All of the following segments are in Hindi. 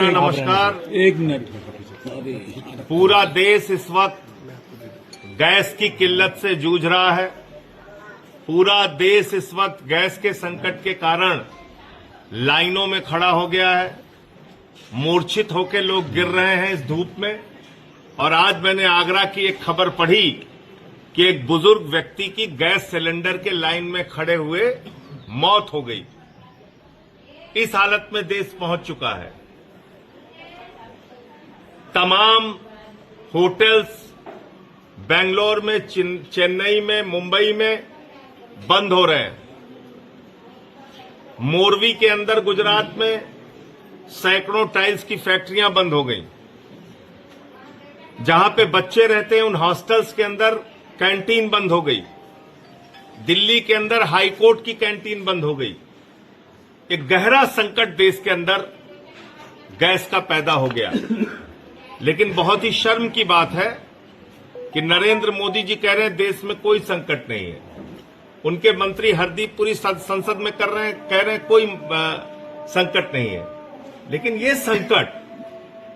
नमस्कार। एक मिनट। पूरा देश इस वक्त गैस की किल्लत से जूझ रहा है। पूरा देश इस वक्त गैस के संकट के कारण लाइनों में खड़ा हो गया है। मूर्छित होकर लोग गिर रहे हैं इस धूप में। और आज मैंने आगरा की एक खबर पढ़ी कि एक बुजुर्ग व्यक्ति की गैस सिलेंडर के लाइन में खड़े हुए मौत हो गई। इस हालत में देश पहुंच चुका है। तमाम होटल्स बेंगलोर में, चेन्नई में, मुंबई में बंद हो रहे हैं। मोरवी के अंदर गुजरात में सैकड़ों टाइल्स की फैक्ट्रियां बंद हो गई। जहां पे बच्चे रहते हैं उन हॉस्टल्स के अंदर कैंटीन बंद हो गई। दिल्ली के अंदर हाई कोर्ट की कैंटीन बंद हो गई। एक गहरा संकट देश के अंदर गैस का पैदा हो गया। लेकिन बहुत ही शर्म की बात है कि नरेंद्र मोदी जी कह रहे हैं देश में कोई संकट नहीं है। उनके मंत्री हरदीप पुरी संसद में कह रहे हैं कोई संकट नहीं है। लेकिन ये संकट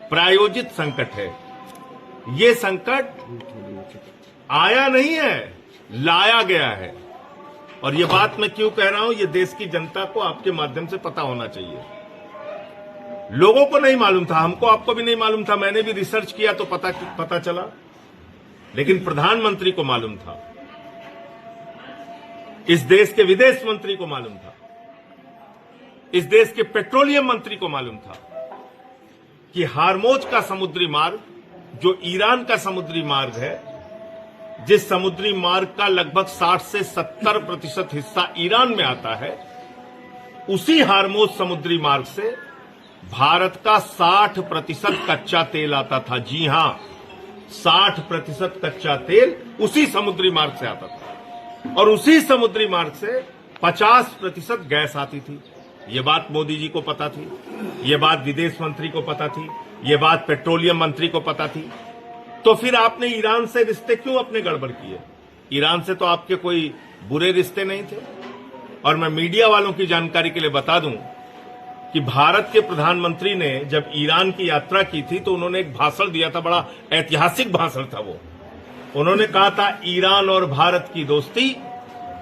प्रायोजित संकट है। ये संकट आया नहीं है, लाया गया है। और ये बात मैं क्यों कह रहा हूं, ये देश की जनता को आपके माध्यम से पता होना चाहिए। लोगों को नहीं मालूम था, हमको आपको भी नहीं मालूम था। मैंने भी रिसर्च किया तो पता चला। लेकिन प्रधानमंत्री को मालूम था, इस देश के विदेश मंत्री को मालूम था, इस देश के पेट्रोलियम मंत्री को मालूम था कि हार्मोज का समुद्री मार्ग, जो ईरान का समुद्री मार्ग है, जिस समुद्री मार्ग का लगभग 60 से 70% हिस्सा ईरान में आता है, उसी हार्मोज समुद्री मार्ग से भारत का 60% कच्चा तेल आता था। जी हां, 60% कच्चा तेल उसी समुद्री मार्ग से आता था। और उसी समुद्री मार्ग से 50% गैस आती थी। ये बात मोदी जी को पता थी, ये बात विदेश मंत्री को पता थी, ये बात पेट्रोलियम मंत्री को पता थी। तो फिर आपने ईरान से रिश्ते क्यों अपने गड़बड़ किए? ईरान से तो आपके कोई बुरे रिश्ते नहीं थे। और मैं मीडिया वालों की जानकारी के लिए बता दूं कि भारत के प्रधानमंत्री ने जब ईरान की यात्रा की थी तो उन्होंने एक भाषण दिया था, बड़ा ऐतिहासिक भाषण था वो। उन्होंने कहा था ईरान और भारत की दोस्ती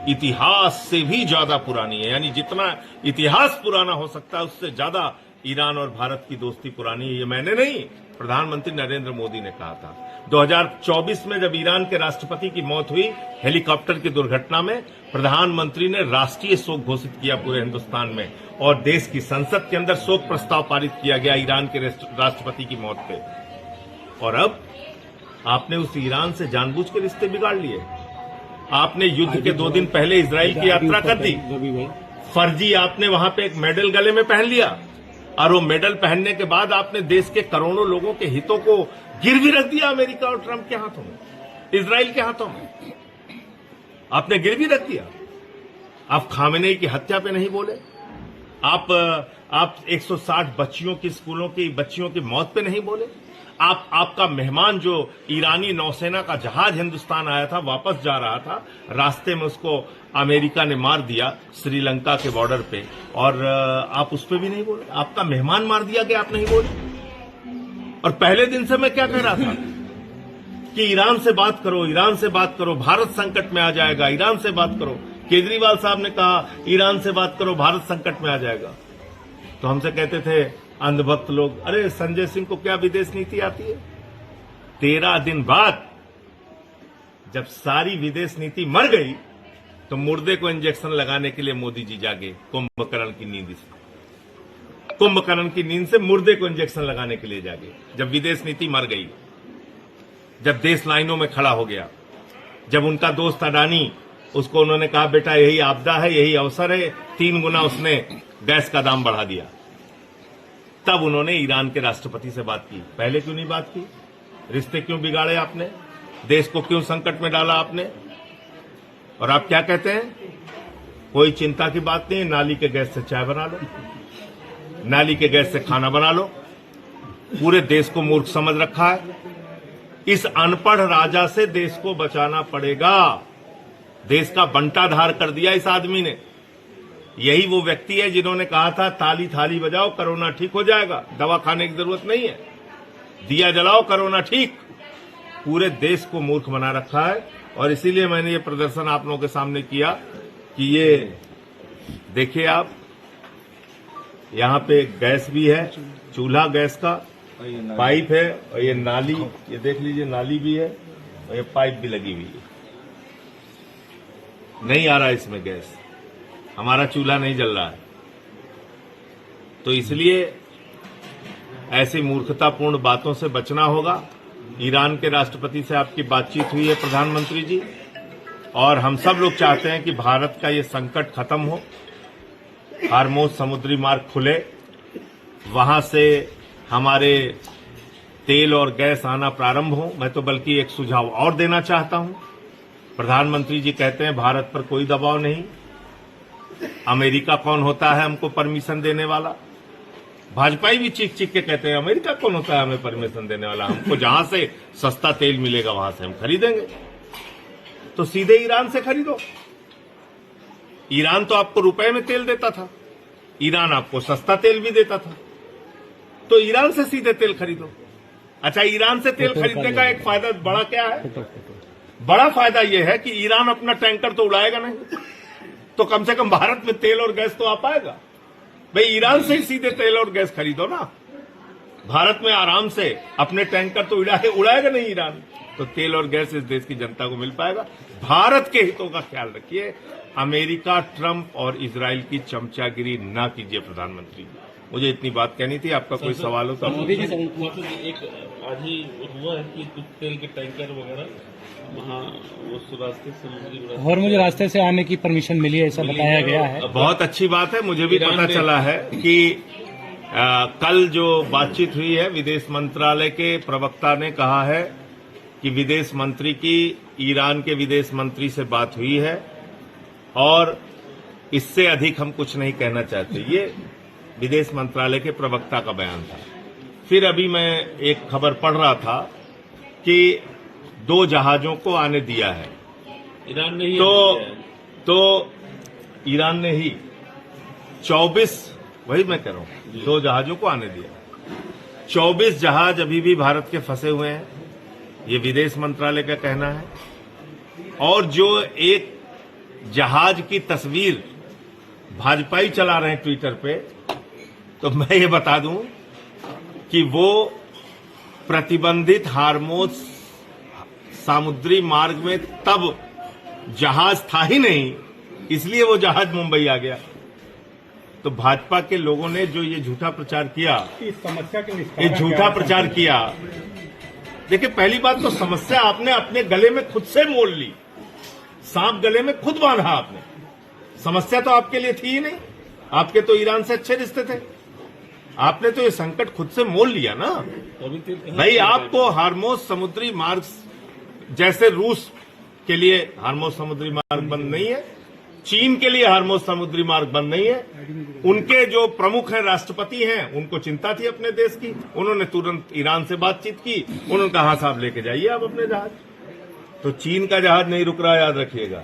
इतिहास से भी ज्यादा पुरानी है। यानी जितना इतिहास पुराना हो सकता है उससे ज्यादा ईरान और भारत की दोस्ती पुरानी है। ये मैंने नहीं, प्रधानमंत्री नरेंद्र मोदी ने कहा था। 2024 में जब ईरान के राष्ट्रपति की मौत हुई हेलीकॉप्टर की दुर्घटना में, प्रधानमंत्री ने राष्ट्रीय शोक घोषित किया पूरे हिंदुस्तान में। और देश की संसद के अंदर शोक प्रस्ताव पारित किया गया ईरान के राष्ट्रपति की मौत पे। और अब आपने उस ईरान से जानबूझ के रिश्ते बिगाड़ लिए। आपने युद्ध के 2 दिन पहले इजराइल की यात्रा कर दी। फर्जी आपने वहां पे एक मेडल गले में पहन लिया। और वो मेडल पहनने के बाद आपने देश के करोड़ों लोगों के हितों को गिरवी रख दिया। अमेरिका और ट्रंप के हाथों में, इजराइल के हाथों में आपने गिरवी रख दिया। आप खामेनेई की हत्या पे नहीं बोले। आप 160 बच्चियों की, स्कूलों की बच्चियों की मौत पे नहीं बोले। आपका मेहमान जो ईरानी नौसेना का जहाज हिंदुस्तान आया था, वापस जा रहा था, रास्ते में उसको अमेरिका ने मार दिया श्रीलंका के बॉर्डर पे। और आप उस पर भी नहीं बोले। आपका मेहमान मार दिया गया, आप नहीं बोले। और पहले दिन से मैं क्या कह रहा था कि ईरान से बात करो, ईरान से बात करो, भारत संकट में आ जाएगा, ईरान से बात करो। केजरीवाल साहब ने कहा ईरान से बात करो, भारत संकट में आ जाएगा। तो हमसे कहते थे अंधभक्त लोग, अरे संजय सिंह को क्या विदेश नीति आती है? 13 दिन बाद जब सारी विदेश नीति मर गई तो मुर्दे को इंजेक्शन लगाने के लिए मोदी जी जागे कुंभकर्ण की नींद से। कुंभकर्ण की नींद से मुर्दे को इंजेक्शन लगाने के लिए जागे जब विदेश नीति मर गई, जब देश लाइनों में खड़ा हो गया, जब उनका दोस्त अडानी, उसको उन्होंने कहा बेटा यही आपदा है, यही अवसर है, 3 गुना उसने गैस का दाम बढ़ा दिया। तब उन्होंने ईरान के राष्ट्रपति से बात की। पहले क्यों नहीं बात की? रिश्ते क्यों बिगाड़े आपने? देश को क्यों संकट में डाला आपने? और आप क्या कहते हैं? कोई चिंता की बात नहीं, नाली के गैस से चाय बना लो, नाली के गैस से खाना बना लो। पूरे देश को मूर्ख समझ रखा है। इस अनपढ़ राजा से देश को बचाना पड़ेगा। देश का बंटाधार कर दिया इस आदमी ने। यही वो व्यक्ति है जिन्होंने कहा था ताली थाली बजाओ कोरोना ठीक हो जाएगा, दवा खाने की जरूरत नहीं है, दिया जलाओ कोरोना ठीक। पूरे देश को मूर्ख बना रखा है और इसीलिए मैंने ये प्रदर्शन आप लोगों के सामने किया कि ये देखिए आप, यहाँ पे गैस भी है, चूल्हा गैस का, पाइप है और ये नाली, ये देख लीजिए नाली भी है और ये पाइप भी लगी हुई है। नहीं आ रहा इसमें गैस, हमारा चूल्हा नहीं जल रहा है। तो इसलिए ऐसी मूर्खतापूर्ण बातों से बचना होगा। ईरान के राष्ट्रपति से आपकी बातचीत हुई है प्रधानमंत्री जी, और हम सब लोग चाहते हैं कि भारत का ये संकट खत्म हो, हार्मोज समुद्री मार्ग खुले, वहां से हमारे तेल और गैस आना प्रारंभ हो। मैं तो बल्कि एक सुझाव और देना चाहता हूं। प्रधानमंत्री जी कहते हैं भारत पर कोई दबाव नहीं, अमेरिका कौन होता है हमको परमिशन देने वाला। भाजपाई भी चीख चीख के कहते हैं अमेरिका कौन होता है हमें परमिशन देने वाला, हमको जहां से सस्ता तेल मिलेगा वहां से हम खरीदेंगे। तो सीधे ईरान से खरीदो। ईरान तो आपको रुपए में तेल देता था, ईरान आपको सस्ता तेल भी देता था, तो ईरान से सीधे तेल खरीदो। अच्छा, ईरान से तेल खरीदने का एक फायदा बड़ा क्या है? बड़ा फायदा यह है कि ईरान अपना टैंकर तो उड़ाएगा नहीं, तो कम से कम भारत में तेल और गैस तो आ पाएगा। भाई ईरान से ही सीधे तेल और गैस खरीदो ना, भारत में आराम से अपने टैंकर तो उड़ाएगा नहीं ईरान, तो तेल और गैस इस देश की जनता को मिल पाएगा। भारत के हितों का ख्याल रखिए, अमेरिका, ट्रंप और इजराइल की चमचागिरी ना कीजिए। प्रधानमंत्री, मुझे इतनी बात कहनी थी। आपका कोई सवाल हो तो मोदी जी एक आज ही हुआ है कि तेल के टैंकर वगैरह वहाँ वो रास्ते से और मुझे रास्ते से आने की परमिशन मिली है, ऐसा बताया गया है। बहुत अच्छी बात है। मुझे भी पता चला है कि कल जो बातचीत हुई है, विदेश मंत्रालय के प्रवक्ता ने कहा है कि विदेश मंत्री की ईरान के विदेश मंत्री से बात हुई है और इससे अधिक हम कुछ नहीं कहना चाहते। ये विदेश मंत्रालय के प्रवक्ता का बयान था। फिर अभी मैं एक खबर पढ़ रहा था कि 2 जहाजों को आने दिया है ईरान ने ही, तो ईरान ने ही 24, वही मैं कह रहा हूं, 2 जहाजों को आने दिया। 24 जहाज अभी भी भारत के फंसे हुए हैं, ये विदेश मंत्रालय का कहना है। और जो एक जहाज की तस्वीर भाजपाई चला रहे हैं ट्विटर पे, तो मैं ये बता दूं कि वो प्रतिबंधित हार्मोज समुद्री मार्ग में तब जहाज था ही नहीं, इसलिए वो जहाज मुंबई आ गया। तो भाजपा के लोगों ने जो ये झूठा प्रचार किया, इस समस्या के ये झूठा प्रचार किया। देखिए, पहली बात तो समस्या आपने अपने गले में खुद से मोल ली, सांप गले में खुद बांधा आपने। समस्या तो आपके लिए थी ही नहीं, आपके तो ईरान से अच्छे रिश्ते थे, आपने तो ये संकट खुद से मोल लिया ना। भाई, आपको हार्मोज समुद्री मार्ग, जैसे रूस के लिए हार्मोज समुद्री मार्ग बंद नहीं है, चीन के लिए हार्मोज समुद्री मार्ग बंद नहीं है, उनके जो प्रमुख हैं, राष्ट्रपति हैं, उनको चिंता थी अपने देश की, उन्होंने तुरंत ईरान से बातचीत की, उन्होंने कहा साहब लेके जाइए आप अपने जहाज। तो चीन का जहाज नहीं रुक रहा, याद रखिएगा।